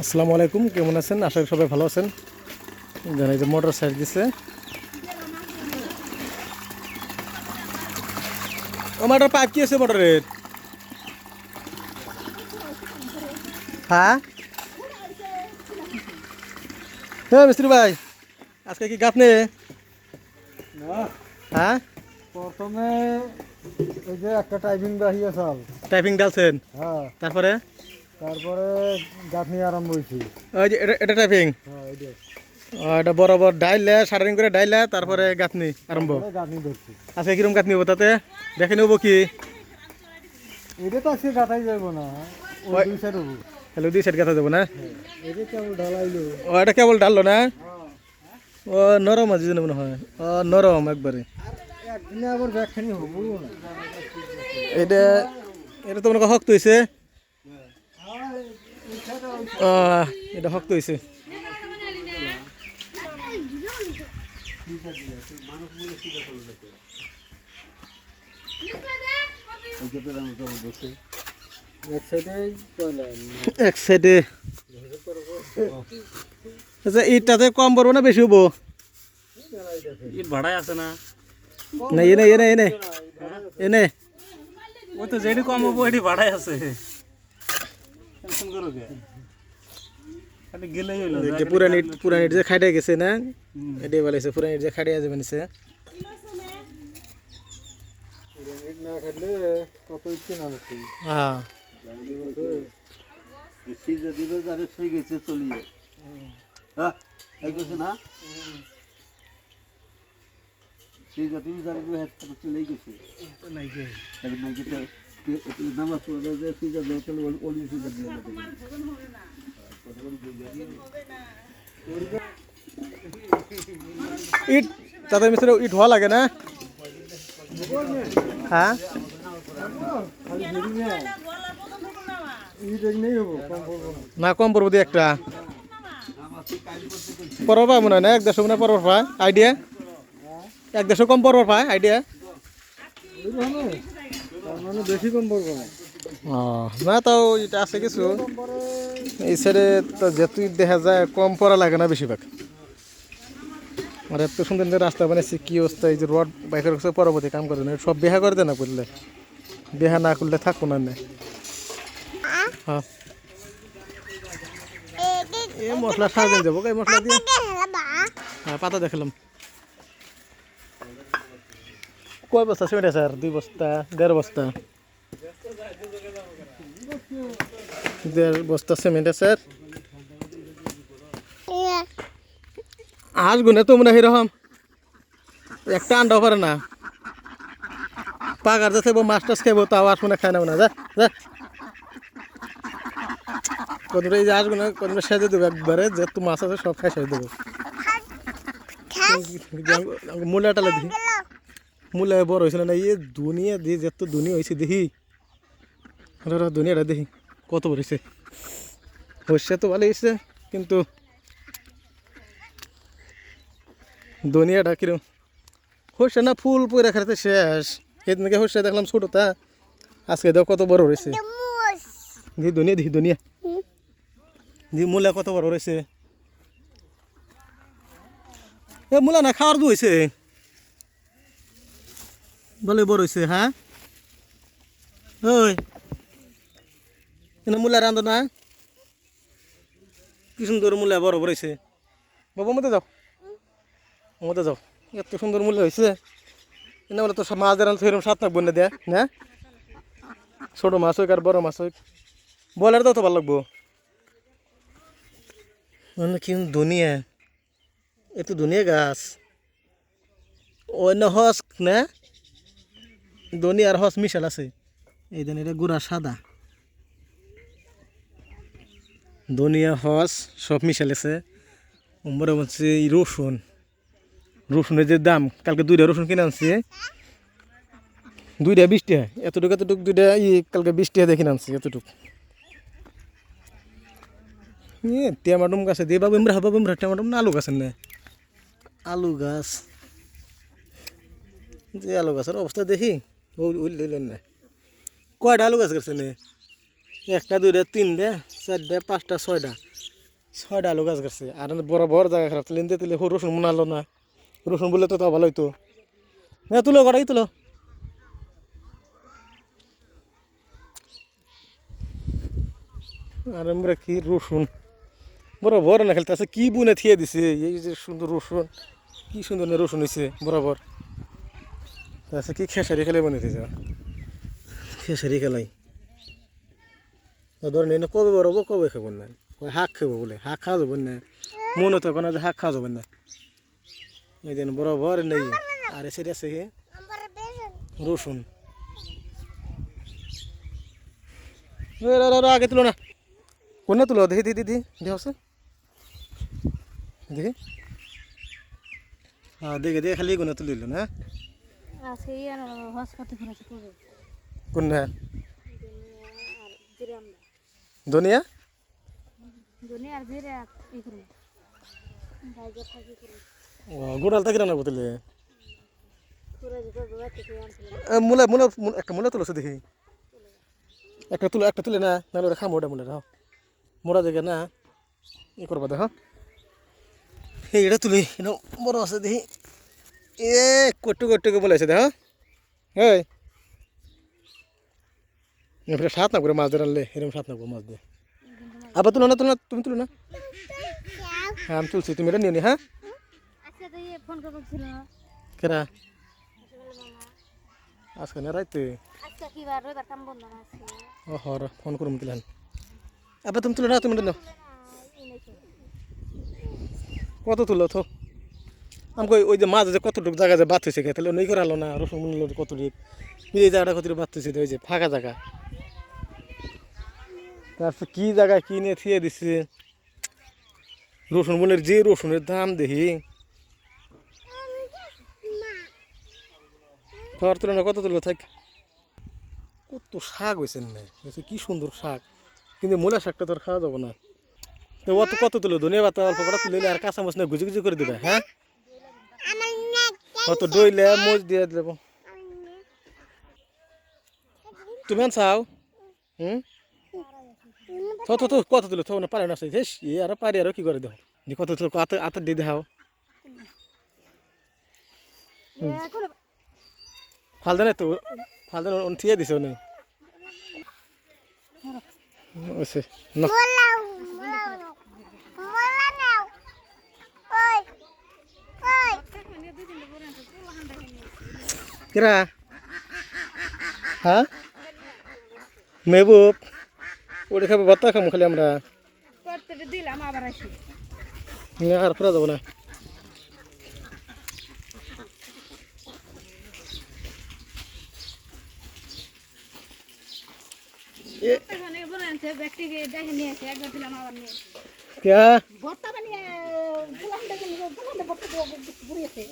আসসালামু আলাইকুম, কেমন আছেন? আশা করি সবাই ভালো আছেন। জানি যে মোটর সাইড দিছে আমার পাইপ কি আছে মোটরের? হ্যাঁ হ্যাঁ মিস্ত্রি ভাই, আজকে কি গাত নে? না, হ্যাঁ, প্রথমে ওই যে একটা টাইপিং বাহিয়ে চাল। টাইপিং ডালছেন, হ্যাঁ, তারপরে তারপরে গাঁথনি আরম্ভ হয়েছি। ওই যে এটা টাইপিং, হ্যাঁ, এই যে এটা বরাবর ডাইলে সারাদিন করে ডাইলে তারপরে গাঁথনি আরম্ভ। তারপরে গাঁথনি ধরছি। আজকে কিরম গাঁথনি হবো তাতে দেখে নেবো কি? এটা তো আজকে গাঁথাই যাবো না, ওই দুই সাইড হবো। হ্যালো, দুই সাইড গাঁথা যাবো না? এটা কেবল ঢালাইলো। ও এটা কেবল ডাললো না? ও নরম আছে মনে হয়, ও নরম একবারে। একদিনে আবার ব্যাগখানি হবো না। এটা এটা তো মনে হয় শক্ত হয়েছে। এটা শক্ত হয়েছে। এক সাইডেই চলেন। এক সাইডে আচ্ছা, ইটটাতে কম পড়বো না বেশি হবো? ইট ভাড়াই আছে না? না, এনে এনে এনে এনে ওই তো যেটি কম হবো এটি ভাড়াই আছে। টেনশন করো কে? খালি গেলেই হইলো। পুরান ইট যে খাইটে গেছে না, এটাই বলেছে পুরান ইট যে খাইটে যাবে নিছে। ইট না খাইলে কত ইচ্ছে না হচ্ছে। হ্যাঁ, সিজে দিবে যারে সেই গেছে চলিয়ে হ্যাঁ এই গেছে না সিজে তুমি যারে দিবে হেড করে চলেই গেছে নাই কে তাহলে নাই গেছে নামাজ পড়ে যে সিজে দেয় চলে ওলি সিজে দিয়ে দেবে ইট তাতে মিস্ত্রি ইট হওয়া লাগে না? হ্যাঁ, খালি ঘুরি না, ইট নেই হবো, কম করবো না। না কম পড়বো দিয়ে একটা পড়বো পাই মনে হয় না, 1-150 মনে পড়বো পাই আইডিয়া, 1-150 কম পড়বো পাই আইডিয়া। তার মানে বেশি কম পড়বো না। ও না, তাও এটা আছে কিছু এই সাইডে তো যেহেতু দেখা যায় কম পড়া লাগে না বেশিরভাগ। আর এত সুন্দর সুন্দর রাস্তা বানাইছে, কি অবস্থা! এই যে রড বাইকের কাছে পরবর্তী কাম করে না, সব বেহা করে দেয় না করলে, বেহা না করলে থাকবো না। হ্যাঁ, এই মশলা সারাদিন যাবো, এই মশলা দিয়ে। হ্যাঁ, পাতা দেখালাম। কয় বস্তা সিমেন্ট আছে? আর 2 বস্তা, 1.5 বস্তা, 1.5 বস্তা সিমেন্ট আছে। হাঁস গুনে তো মনে হয় এরকম একটা আন্ডাও পারে না। পাকার যাচ্ছে মাছ টাছ খাইবো, তাও হাঁস মনে খায় না মনে হয়। যা যা, কতটা এই যে হাঁস গুনে কতটা সেজে দেবো একবারে, যেহেতু মাছ আছে সব খাই সেজে দেবো। মূলাটা দেখি, মূলা বড় হয়েছিল না? ইয়ে দুনিয়া দিয়ে যেত দুনিয়া হয়েছে দেখি, দুনিয়াটা দেখি কত বড় হয়েছে। হচ্ছে তো ভালো হয়েছে, কিন্তু দুনিয়াটা কিরম হচ্ছে না, ফুল পয়রা খেতে শেষ। সেদিনকে হচ্ছে দেখলাম ছোটটা, আজকে দেখো কত বড় হয়েছে। দি দুনিয়া, দেখি দুনিয়া, দি মূলা কত বড় হয়েছে। এ মূলা না খাওয়ার দু হয়েছে, ভালো বড় হয়েছে। হ্যাঁ, ওই এনে মূলা রান্ধ না, কি সুন্দর মূলা বড় বড় হয়েছে। বাবু মধ্যে যাও, মধ্যে যাও, এত সুন্দর মূল্য হয়েছে। এনে বলে তো মাছ দেন সেরকম 7 না বন্যা দেয় না, ছোটো মাছ হোক আর বড় মাছ হোক, বলার তো ভালো লাগবো। মানে কি দুনিয়া, এত দুনিয়া গাছ। অন্য হস না, দুনিয়া আর হস মিশাল আছে। এই দেন এটা গুড়া সাদা, দুনিয়া হস সব মিশাল আছে। উম্বরে বলছে রসুন, রসুনের যে দাম, কালকে 2টা রসুন কিনে আনছি, 2টা 20 টাকা, এতটুকু এতটুকু 2টা কালকে 20 টাকা দিয়ে কিনে আনছি এতটুকু। টমেটো গাছে দিয়ে বাবু এমরা বাবু এমরা টমেটো না আলু গাছের না, আলু গাছ, যে আলু গাছের অবস্থা দেখি উঠলেন না। কয়টা আলু গাছ গেছে নে? 1টা 2টা 3টা 4টা 5টা 6টা ছয়টা আলু গাছ গাছে আর বড় বড় জায়গা খারাপ তাহলে দিলে রসুন মনে হলো না রসুন বললে তো তাও ভালো হইতো না তুলো কটাই তুলো আর আমরা কি রসুন বরাবর না খেলতে আছে কি বুনে থিয়ে দিছে এই যে সুন্দর রসুন কি সুন্দর না রসুন হয়েছে বরাবর আচ্ছা কি খেসারি খেলে বনে দিয়েছে খেসারি খেলাই ধরেন এনে কবে বড় কবে খাবেন না শাক খাবো বলে শাক খাওয়া যাবেন না মনে তো কোনো যে শাক খাওয়া যাবেন না এই দিন বরাবর নেই আর সেটা আছে রসুন আগে তুলো না কোন তুলো দেখি দিদি দিদি দেখি আছে দেখি হ্যাঁ দেখে দেখে খালি কোন তুলিল না আছে আর হসপাতে খরচ করবে কোন আর জিরে আমরা ধনিয়া দুনিয়া আর জিরে এই করবে গাজর থাকি করবে গোড়াল থাকি রান্না করতে পুরো যেটা গোয়া থেকে আনছিল মূলা মূলা একটা মূলা তুলেছে দেখি একটা তুলে না নাহলে ওরা খামো ওটা মূলা রাও মোড়া দেখে না ই করবা দেখো এটা তুলি এটা বড় আছে দেখি এ কট্টু কট্টুকে বলেছে দেখো এই এরপরে সাত না করে মাছ ধরে আনলে এরকম সাত না করে মাছ দিয়ে আবার তুলো না তুমি তুলো না হ্যাঁ আমি তুলছি তুমি এটা নিও নি হ্যাঁ আচ্ছা তো এই ফোন করব ছিল কেরা আসলে মামা আজকে না রাইতে আচ্ছা কি বার রবিবার কাম বন্ধ না আছে ও হর ফোন করুন দিলেন আবার তুমি তুলো না তুমি নাও কত তুলো তো আমাকে ওই যে মাছ যে কতটুকু জায়গা যে বাদ হয়েছে তাহলে নই করে আলো না রসুন মূল্য কতটুকু এই জায়গাটা কতটুকু বাদ হয়েছে ওই যে ফাঁকা জায়গা তারপর কি জায়গায় কি নিয়ে থিয়ে দিচ্ছে রসুন মূলের যে রসুনের দাম দেখি খাওয়ার তুলনা কত তুলো থাক কত শাক হয়েছে না কি সুন্দর শাক কিন্তু মূলা শাকটা তো আর খাওয়া যাবো না তো অত কত তুলো ধনিয়া পাতা অল্প কটা তুলে আর কাঁচা মাছ না গুজি গুজি করে দেবে হ্যাঁ অত ডইলে মোজ দিয়ে দেবো তুমি আনছাও তো কত তুলো তো না পারে না হেস ই আর পারি আর কি করে দেবো কত তুলো আত দিয়ে দেখাও ফালদানে তো ফালদানে থিয়ে দিছে উনি ওসে না কিরা হ্যাঁ মেহবুব ওটা খাবে ভাত খাবো খালি আমরা করতে দিলাম আবার আসি আর ফেরা যাবো না এখানে বলে আনছে ব্যক্তিকে দেখে নিয়ে এসে একবার দিলাম আবার নিয়ে क्या ভর্তা বানিয়ে দিলাম দেখে নিয়ে ভর্তা ঘুরিয়েছে